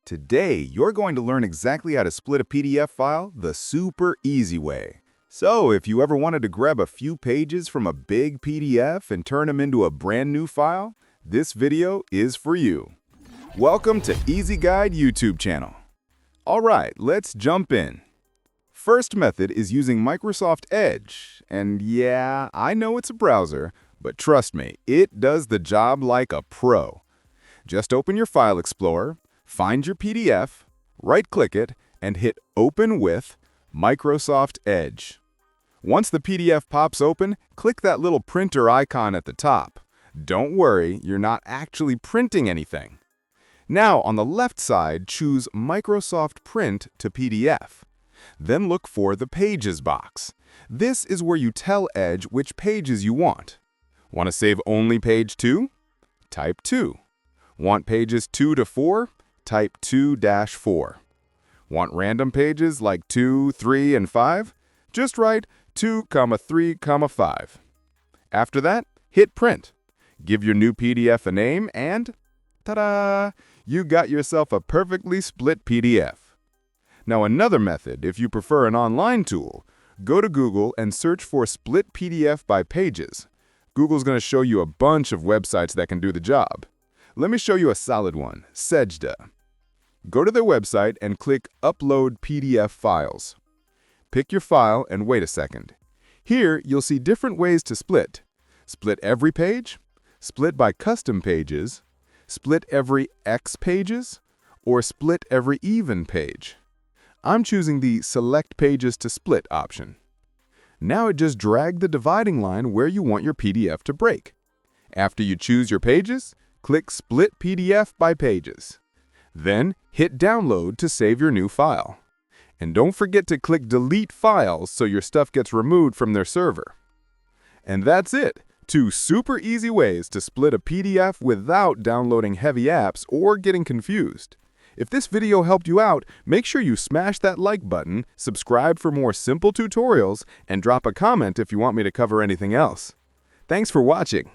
Today, you're going to learn exactly how to split a PDF file the super easy way. So, if you ever wanted to grab a few pages from a big PDF and turn them into a brand new file, this video is for you. Welcome to Easy Guide YouTube channel. Alright, let's jump in. First method is using Microsoft Edge. And yeah, I know it's a browser, but trust me, it does the job like a pro. Just open your File Explorer, find your PDF, right-click it, and hit Open with Microsoft Edge. Once the PDF pops open, click that little printer icon at the top. Don't worry, you're not actually printing anything. Now, on the left side, choose Microsoft Print to PDF. Then look for the Pages box. This is where you tell Edge which pages you want. Want to save only page 2? Type 2. Want pages 2 to 4? Type 2-4. Want random pages like 2, 3, and 5? Just write 2, 3, 5. After that, hit Print. Give your new PDF a name and ta-da! You got yourself a perfectly split PDF. Now another method, if you prefer an online tool, go to Google and search for Split PDF by Pages. Google's going to show you a bunch of websites that can do the job. Let me show you a solid one, Sejda. Go to their website and click Upload PDF Files. Pick your file and wait a second. Here, you'll see different ways to split. Split every page, split by custom pages, split every X pages, or split every even page. I'm choosing the Select Pages to Split option. Now just drag the dividing line where you want your PDF to break. After you choose your pages, click Split PDF by Pages. Then, hit Download to save your new file. And don't forget to click Delete Files so your stuff gets removed from their server. And that's it! 2 super easy ways to split a PDF without downloading heavy apps or getting confused. If this video helped you out, make sure you smash that like button, subscribe for more simple tutorials, and drop a comment if you want me to cover anything else. Thanks for watching!